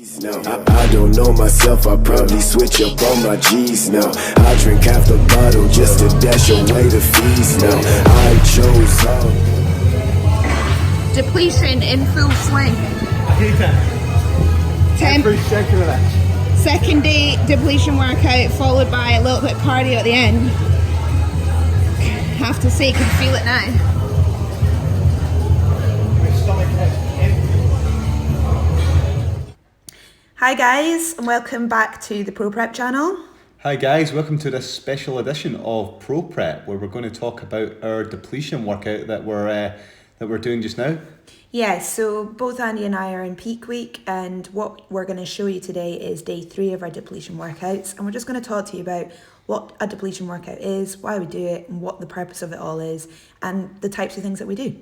No, I don't know myself, I probably switch up on my G's now. I drink half the bottle just to dash away the fees now. I chose Depletion in full swing. 10 Every second of that. second day depletion workout followed by a little bit of cardio at the end. Have to say, can feel it now. My stomach is empty. Hi guys, and welcome back to the Pro Prep channel. Hi guys, welcome to this special edition of Pro Prep, where we're going to talk about our depletion workout that we're doing just now. Yeah, so both Andy and I are in peak week, and what we're going to show you today is day 3 of our depletion workouts, and we're just going to talk to you about what a depletion workout is, why we do it, and what the purpose of it all is, and the types of things that we do.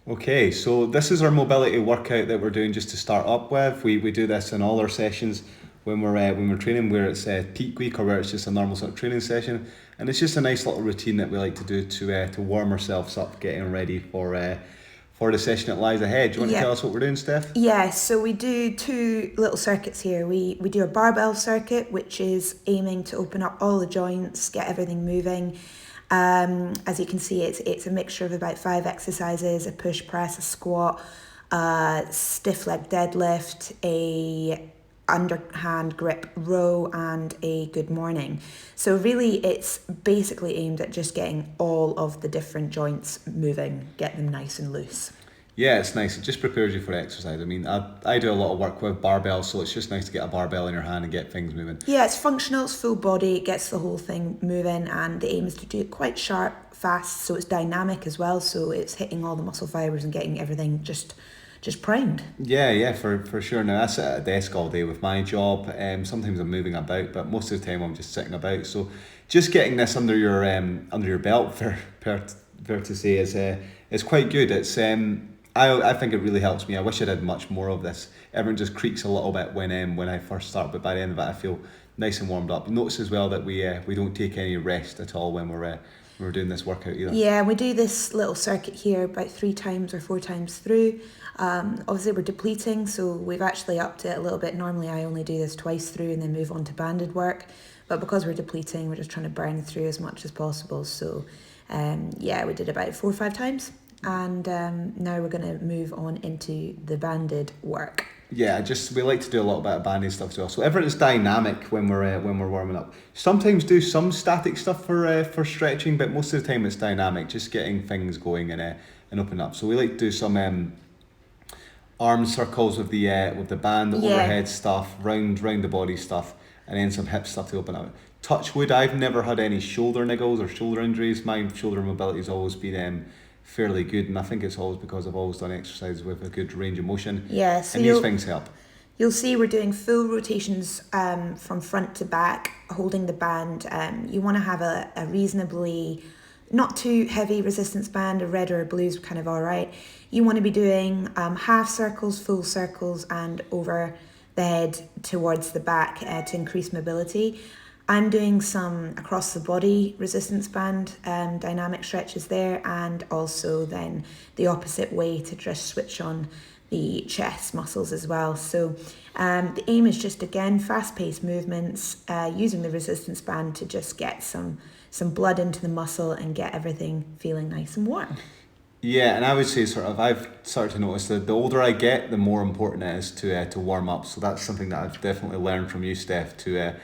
Okay, so this is our mobility workout that we're doing just to start up with. We do this in all our sessions when we're training, where it's peak week or where it's just a normal sort of training session, and it's just a nice little routine that we like to do to warm ourselves up, getting ready for the session that lies ahead. Do you want to tell us what we're doing, Steph? Yeah, so we do 2 little circuits here. We do a barbell circuit, which is aiming to open up all the joints, get everything moving. As you can see, it's a mixture of about 5 exercises: a push press, a squat, stiff leg deadlift, a underhand grip row, and a good morning. So really it's basically aimed at just getting all of the different joints moving, get them nice and loose. Yeah, it's nice. It just prepares you for exercise. I mean, I do a lot of work with barbells, so it's just nice to get a barbell in your hand and get things moving. Yeah, it's functional, it's full body, it gets the whole thing moving, and the aim is to do it quite sharp, fast, so it's dynamic as well, so it's hitting all the muscle fibers and getting everything just primed. Yeah, for sure. Now I sit at a desk all day with my job. Sometimes I'm moving about, but most of the time I'm just sitting about. So just getting this under your belt, fair to say, is quite good. It's I think it really helps me. I wish I did much more of this. Everyone just creaks a little bit when I first start, but by the end of it I feel nice and warmed up. Notice as well that we don't take any rest at all when we're doing this workout either. Yeah, we do this little circuit here about 3 times or 4 times through. Obviously we're depleting, so we've actually upped it a little bit. Normally I only do this twice through and then move on to banded work, but because we're depleting, we're just trying to burn through as much as possible. So we did about 4 or 5 times, and now we're going to move on into the banded work. Yeah, we like to do a little bit of banding stuff as well. So everything's dynamic when we're warming up. Sometimes do some static stuff for stretching, but most of the time it's dynamic, just getting things going and open up. So we like to do some arm circles with the band, the overhead stuff, round the body stuff, and then some hip stuff to open up. Touch wood, I've never had any shoulder niggles or shoulder injuries. My shoulder mobility has always been fairly good, and I think it's always because I've always done exercise with a good range of motion. Yeah, so and these things help. You'll see we're doing full rotations from front to back, holding the band. You want to have a reasonably not too heavy resistance band. A red or a blue is kind of all right. You want to be doing half circles, full circles, and over the head towards the back to increase mobility. I'm doing some across the body resistance band dynamic stretches there, and also then the opposite way to just switch on the chest muscles as well. So the aim is just, again, fast-paced movements using the resistance band to just get some blood into the muscle and get everything feeling nice and warm. Yeah, and I would say I've started to notice that the older I get, the more important it is to warm up. So that's something that I've definitely learned from you, Steph, to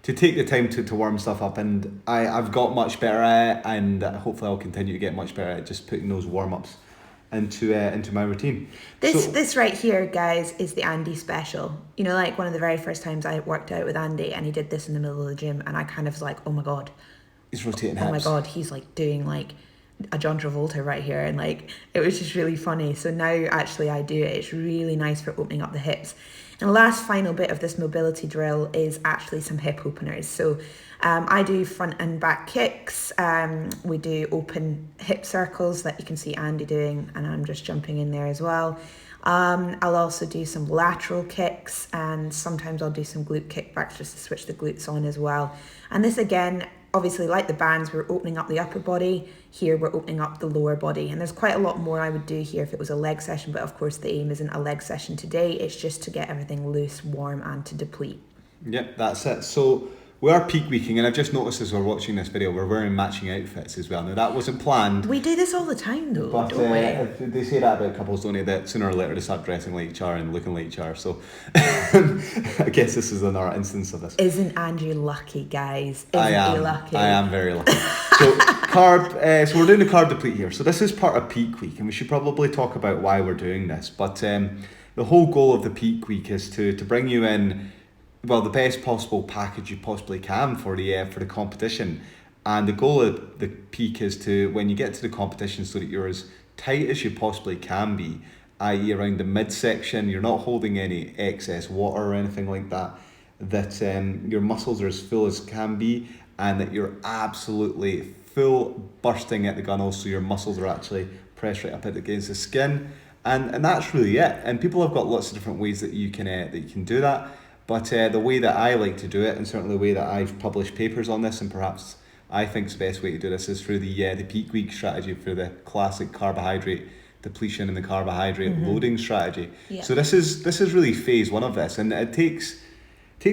take the time to warm stuff up, and I've got much better at it, and hopefully I'll continue to get much better at just putting those warm-ups into my routine. This right here, guys, is the Andy special. You know, like one of the very first times I worked out with Andy, and he did this in the middle of the gym, and I kind of was like, oh my God. He's rotating hips. Oh my God, he's like doing like a John Travolta right here, and like it was just really funny. So now actually I do it. It's really nice for opening up the hips. And the last final bit of this mobility drill is actually some hip openers. So I do front and back kicks. We do open hip circles that you can see Andy doing, and I'm just jumping in there as well. I'll also do some lateral kicks, and sometimes I'll do some glute kickbacks just to switch the glutes on as well. And this again, obviously, like the bands, we're opening up the upper body. Here we're opening up the lower body. And there's quite a lot more I would do here if it was a leg session, but of course the aim isn't a leg session today. It's just to get everything loose, warm, and to deplete. Yep, that's it. So we are peak weeking, and I've just noticed as we're watching this video, we're wearing matching outfits as well. Now that wasn't planned. We do this all the time though, But don't we? they say that about couples, don't they? That sooner or later they start dressing like each other and looking like each other. So I guess this is another instance of this. Isn't Andrew lucky, guys? Isn't he lucky? I am very lucky. So so we're doing the carb deplete here. So this is part of peak week, and we should probably talk about why we're doing this. But the whole goal of the peak week is to bring you in, well, the best possible package you possibly can for the competition. And the goal of the peak is to, when you get to the competition, so that you're as tight as you possibly can be, i.e. around the midsection, you're not holding any excess water or anything like that, that your muscles are as full as can be, and that you're absolutely full bursting at the gunnels, so your muscles are actually pressed right up against the skin. And that's really it. And people have got lots of different ways that you can do that. But the way that I like to do it, and certainly the way that I've published papers on this, and perhaps I think the best way to do this, is through the peak week strategy, for the classic carbohydrate depletion and the carbohydrate loading strategy. Yeah. So this is really phase one of this, and it takes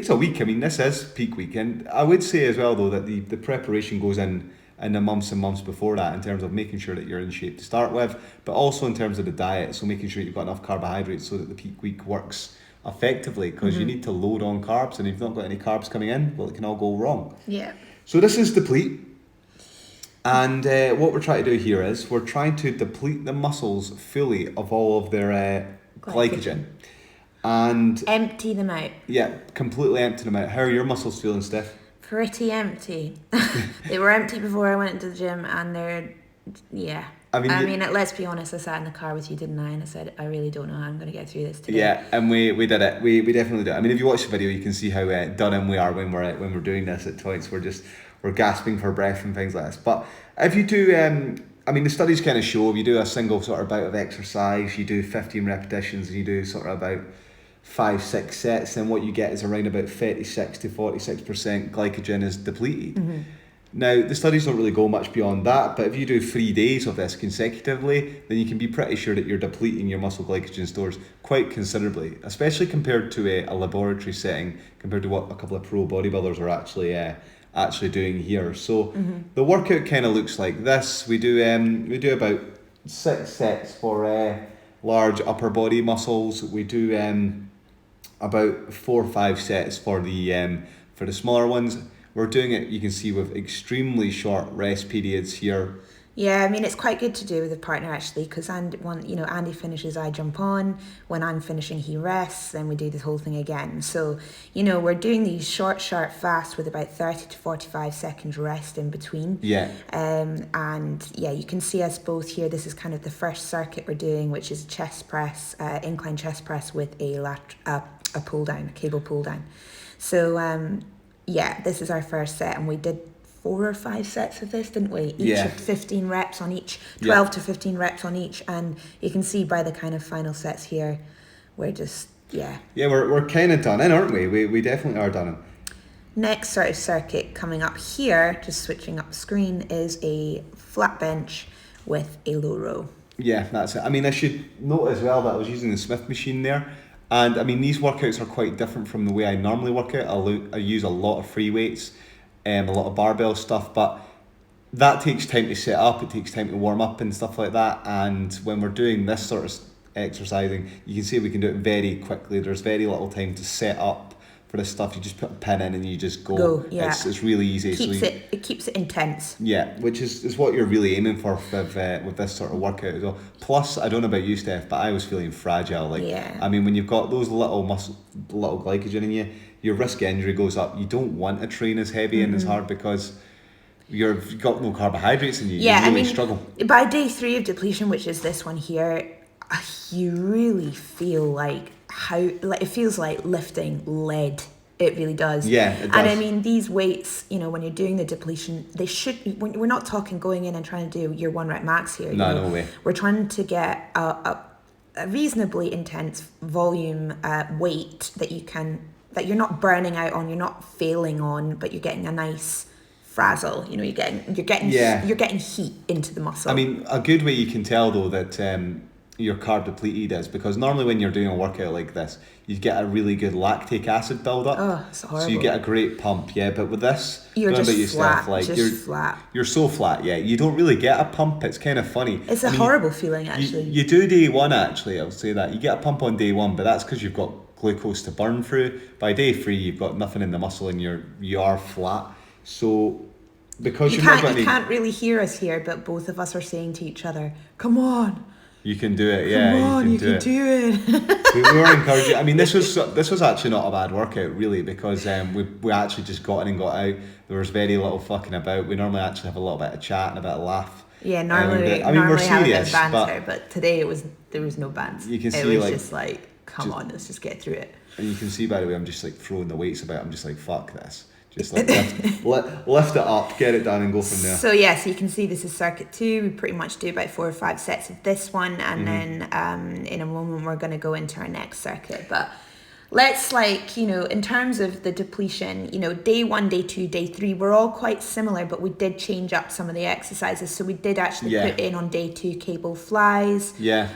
a week. I mean, this is peak week, and I would say as well though that the preparation goes in the months and months before that, in terms of making sure that you're in shape to start with, but also in terms of the diet. So making sure you've got enough carbohydrates so that the peak week works effectively, because you need to load on carbs, and if you've not got any carbs coming in, well, it can all go wrong. Yeah. So this is deplete, and what we're trying to do here is we're trying to deplete the muscles fully of all of their glycogen, and empty them out. Yeah, completely empty them out. How are your muscles feeling, Steph? Pretty empty. They were empty before I went into the gym, and they're, yeah. I mean, let's be honest, I sat in the car with you, didn't I? And I said, I really don't know how I'm going to get through this today. Yeah, and we did it. We definitely did it. I mean, if you watch the video, you can see how done in we are when we're doing this at points. We're gasping for breath and things like this. But if you do, I mean, the studies kind of show if you do a single sort of bout of exercise, you do 15 repetitions, and you do sort of about 5-6 sets, then what you get is around about 36 to 46% glycogen is depleted. Now, the studies don't really go much beyond that, but if you do 3 days of this consecutively, then you can be pretty sure that you're depleting your muscle glycogen stores quite considerably, especially compared to a laboratory setting, compared to what a couple of pro bodybuilders are actually doing here. So the workout kind of looks like this. We do about 6 sets for large upper body muscles. We do about 4 or 5 sets for the smaller ones. We're doing it, you can see, with extremely short rest periods here. Yeah, I mean, it's quite good to do with a partner actually, because Andy finishes, I jump on. When I'm finishing, he rests, then we do this whole thing again. So, we're doing these short, sharp fasts with about 30 to 45 seconds rest in between. Yeah. And yeah, you can see us both here. This is kind of the first circuit we're doing, which is chest press, incline chest press with a pull down, a cable pull down. So, yeah, this is our first set, and we did 4 or 5 sets of this, didn't we? Each of 15 reps on each, 12 to 15 reps on each, and you can see by the kind of final sets here, we're just, yeah. Yeah, we're kind of done in, aren't we? We definitely are done in. Next sort of circuit coming up here, just switching up the screen, is a flat bench with a low row. Yeah, that's it. I mean, I should note as well that I was using the Smith machine there. And I mean, these workouts are quite different from the way I normally work out. I use a lot of free weights, a lot of barbell stuff, but that takes time to set up, it takes time to warm up and stuff like that. And when we're doing this sort of exercising, you can see we can do it very quickly. There's very little time to set up for this stuff. You just put a pin in and you just go. Yeah. It's really easy. It keeps it intense. Yeah, which is what you're really aiming for with this sort of workout as well. Plus, I don't know about you, Steph, but I was feeling fragile. I mean, when you've got those little glycogen in you, your risk of injury goes up. You don't want to train as heavy and as hard because you've got no carbohydrates in you. Yeah, you really struggle. By day 3 of depletion, which is this one here, you really feel like it feels like lifting lead. It really does. Yeah, it does. And I mean, these weights, when you're doing the depletion, they should. We're not talking going in and trying to do your 1 rep max here. No way. We're trying to get a reasonably intense volume weight that you're not burning out on, you're not failing on, but you're getting a nice frazzle. You know, you're getting heat into the muscle. I mean, a good way you can tell though that you're carb depleted is because normally when you're doing a workout like this, you get a really good lactic acid build up. Oh, it's horrible. So you get a great pump, yeah. But with this, you're just flat. flat. You're so flat, yeah. You don't really get a pump. It's kind of funny. It's a horrible feeling, actually. You do day one, actually. I'll say that you get a pump on day one, but that's because you've got glucose to burn through. By day 3, you've got nothing in the muscle, and you are flat. So because you can't really hear us here, but both of us are saying to each other, "Come on." You can do it, yeah. Come on, you can do it. we were encouraging. I mean, this was actually not a bad workout, really, because we actually just got in and got out. There was very little fucking about. We normally actually have a little bit of chat and a bit of laugh. Yeah, normally we're serious, have a bit of banter, but today there was no banter. You can see, it was just like, come on, let's just get through it. And you can see, by the way, I'm just like throwing the weights about. I'm just like, fuck this. Just like lift it up, get it done, and go from there. So yeah, so you can see this is circuit 2. We pretty much do about 4 or 5 sets of this one, and then in a moment we're going to go into our next circuit. But let's in terms of the depletion, day 1, day 2, day 3, we're all quite similar, but we did change up some of the exercises. So we did actually put in on day 2 cable flies. Yeah.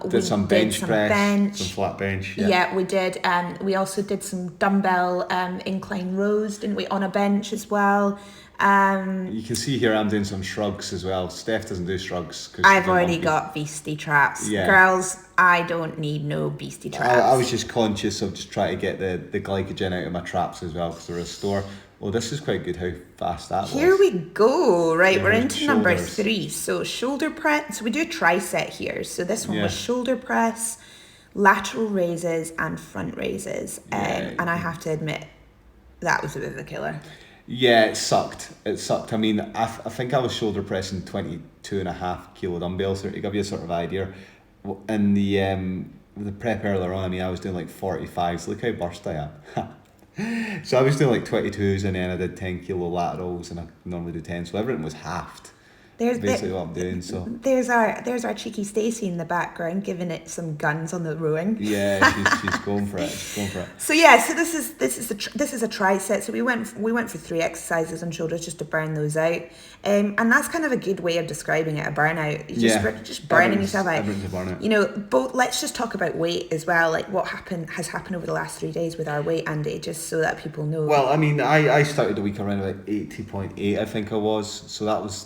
Did some bench press, some flat bench. Yeah, we did. We also did some dumbbell incline rows, didn't we, on a bench as well. You can see here I'm doing some shrugs as well. Steph doesn't do shrugs. I've already got beastie traps. Yeah. Girls, I don't need no beastie traps. I was just conscious of just trying to get the glycogen out of my traps as well because they're a store. Oh, this is quite good how fast that was. Here we go. Right, we're into shoulders. number 3. So shoulder press. So we do a TRISET here. So this one was shoulder press, lateral raises and front raises. And I have to admit, that was a bit of a killer. Yeah, it sucked. I mean, I think I was shoulder pressing 22.5 kilo dumbbells to give you a sort of idea. In the prep earlier on, I mean, I was doing like 45s. Look how burst I am. So I was doing like 22s, and then I did 10 kilo laterals, and I normally do 10. So everything was halved. There's basically what I'm doing. So there's our cheeky Stacey in the background giving it some guns on the rowing. Yeah, she's going for it. So yeah, so this is a TRISET. So we went for 3 exercises on shoulders just to burn those out, and that's kind of a good way of describing it, a burnout. Just burning yourself out. Both. Let's just talk about weight as well, like what has happened over the last 3 days with our weight, Andy, just so that people know. Well, I mean, I started the week around about 80.8, I think I was. So that was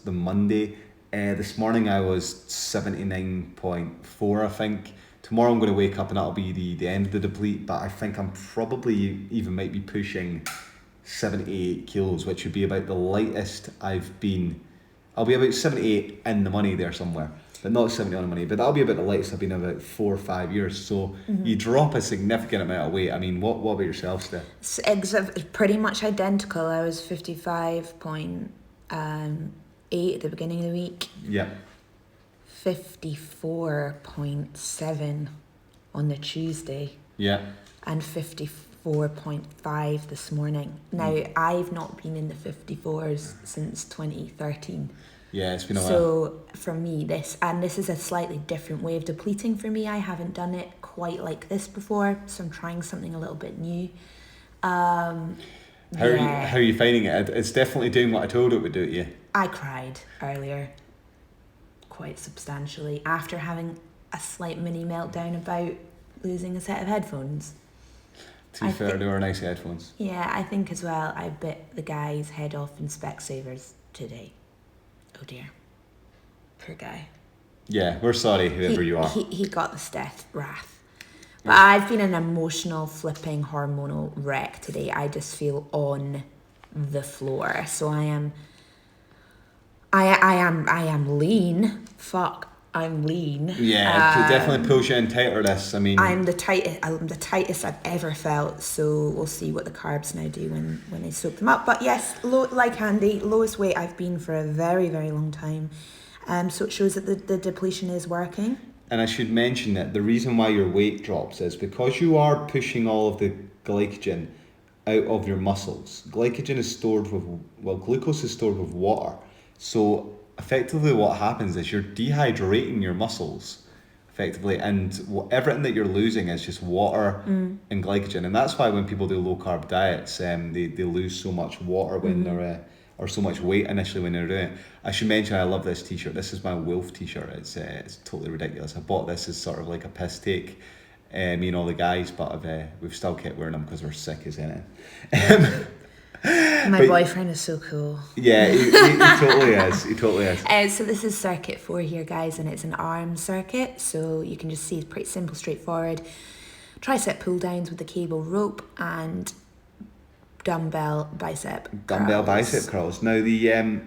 the Monday. This morning I was 79.4, I think. Tomorrow I'm going to wake up and that'll be the end of the deplete, but I think I'm probably even might be pushing 78 kilos, which would be about the lightest I've been. I'll be about 78 in the money there somewhere, but not 70 on the money, but that'll be about the lightest I've been in about 4 or 5 years. So you drop a significant amount of weight. I mean, what about yourself, Steph? It's pretty much identical. I was 55.8 at the beginning of the week. Yeah. 54.7 on the Tuesday. Yeah. And 54.5 this morning. Now, I've not been in the 54s since 2013. Yeah, it's been a while. So for me, this is a slightly different way of depleting for me. I haven't done it quite like this before, so I'm trying something a little bit new. How are you finding it? It's definitely doing what I told it would do to you. I cried earlier, quite substantially, after having a slight mini meltdown about losing a set of headphones. To be fair, they were nice headphones. Yeah, I think as well, I bit the guy's head off in Specsavers today. Oh dear. Poor guy. Yeah, we're sorry, whoever you are. He got the Steph wrath. But I've been an emotional, flipping, hormonal wreck today. I just feel on the floor. So I am lean. Fuck, I'm lean. Yeah, it definitely pulls you in tighter. This, I mean, I'm the tightest I've ever felt. So we'll see what the carbs now do when they soak them up. But yes, like Andy, lowest weight I've been for a very, very long time. So it shows that the depletion is working. And I should mention that the reason why your weight drops is because you are pushing all of the glycogen out of your muscles. Glycogen is stored glucose is stored with water. So effectively what happens is you're dehydrating your muscles effectively, and everything that you're losing is just water and glycogen, and that's why when people do low carb diets, they lose so much water when they're or so much weight initially when they're doing it. I should mention I love this t-shirt. This is my Wolf t-shirt. It's totally ridiculous. I bought this as sort of like a piss take, me and all the guys, but we've still kept wearing them because we're sick as anything. My boyfriend is so cool. Yeah, he totally is. He totally is. So this is circuit 4 here, guys, and it's an arm circuit. So you can just see it's pretty simple, straightforward. Tricep pull downs with the cable rope and dumbbell bicep curls. Now the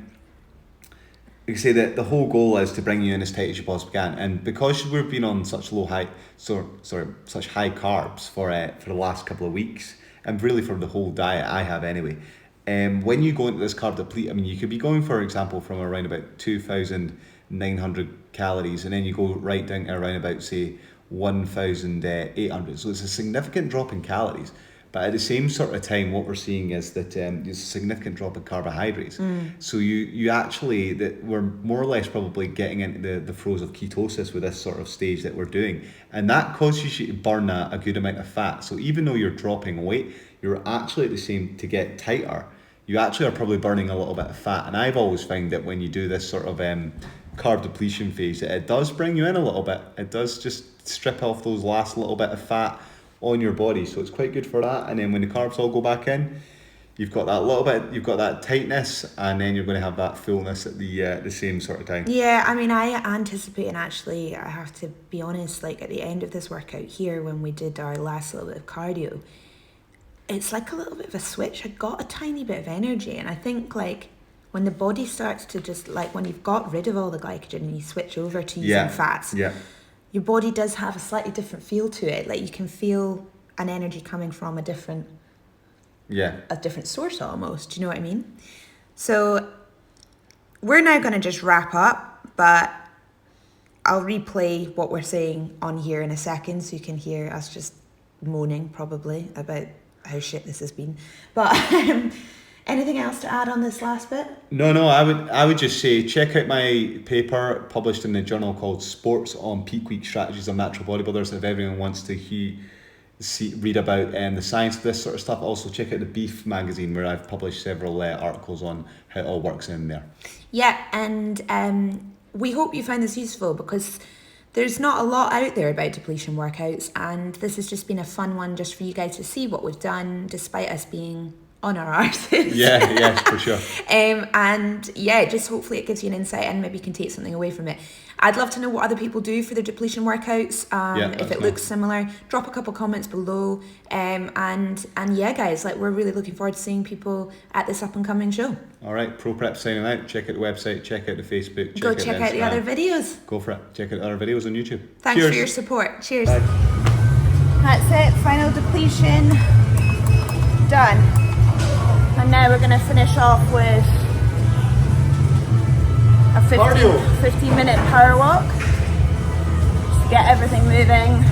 you say that the whole goal is to bring you in as tight as you possibly can, and because we've been on such high carbs for the last couple of weeks, and really for the whole diet I have anyway. When you go into this carb deplete, I mean, you could be going, for example, from around about 2,900 calories, and then you go right down to around about, say, 1,800. So it's a significant drop in calories. But at the same sort of time, what we're seeing is that there's a significant drop in carbohydrates. So you actually, that we're more or less probably getting into the throes of ketosis with this sort of stage that we're doing. And that causes you to burn a good amount of fat. So even though you're dropping weight, you're actually at the same, to get tighter, you actually are probably burning a little bit of fat. And I've always found that when you do this sort of carb depletion phase, it does bring you in a little bit. It does just strip off those last little bit of fat on your body, so it's quite good for that. And then when the carbs all go back in, you've got that little bit, you've got that tightness, and then you're going to have that fullness at the same sort of time. Yeah, I mean, I anticipate, and actually I have to be honest, like at the end of this workout here, when we did our last little bit of cardio, it's like a little bit of a switch. I got a tiny bit of energy, and I think like when the body starts to just, like when you've got rid of all the glycogen and you switch over to using fats, your body does have a slightly different feel to it. Like you can feel an energy coming from a different source almost. Do you know what I mean? So we're now going to just wrap up, but I'll replay what we're saying on here in a second so you can hear us just moaning probably about how shit this has been. But anything else to add on this last bit? No, I would just say check out my paper published in the journal called Sports on Peak Week Strategies of Natural Bodybuilders. If everyone wants to read about the science of this sort of stuff, also check out the Beef magazine, where I've published several articles on how it all works in there. Yeah, and we hope you find this useful, because there's not a lot out there about depletion workouts, and this has just been a fun one just for you guys to see what we've done, despite us being on our arses. Yes, for sure. And yeah, just hopefully it gives you an insight and maybe you can take something away from it. I'd love to know what other people do for their depletion workouts. If it looks similar, drop a couple comments below. And yeah, guys, like we're really looking forward to seeing people at this up and coming show. All right, Pro Prep signing out. Check out the website, check out the Facebook, check out the other videos. Go for it. Check out other videos on YouTube. Thanks for your support. Cheers. Bye. That's it. Final depletion done. And now we're going to finish off with a 15-minute power walk, just to get everything moving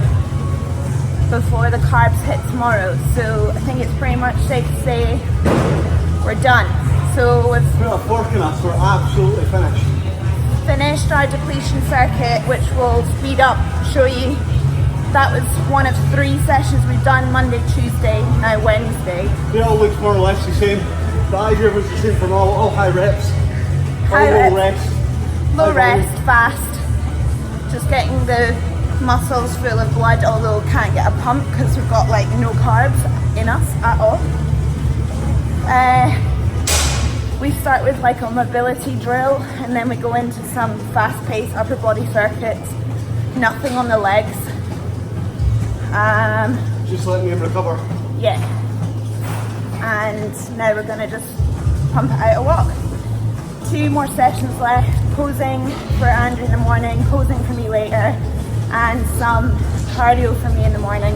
before the carbs hit tomorrow. So I think it's pretty much safe to say we're done. So we've forking us, we're absolutely finished our depletion circuit, which will speed up, show you. That was one of 3 sessions we've done: Monday, Tuesday, now Wednesday. They all look more or less the same. The idea was the same from all high reps. Low rest, fast. Just getting the muscles full of blood, although can't get a pump because we've got like no carbs in us at all. We start with like a mobility drill, and then we go into some fast-paced upper body circuits. Nothing on the legs. Just letting him recover. Yeah. And now we're gonna just pump it out a walk. 2 more sessions left, posing for Andrew in the morning, posing for me later, and some cardio for me in the morning.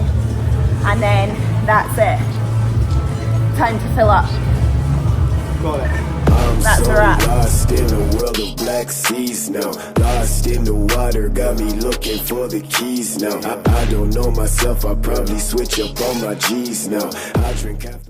And then that's it. Time to fill up. Got it. That's a wrap. Lost in a world of black seas now. Lost in the water, got me looking for the keys now. I don't know myself, I probably switch up on my G's now. I drink after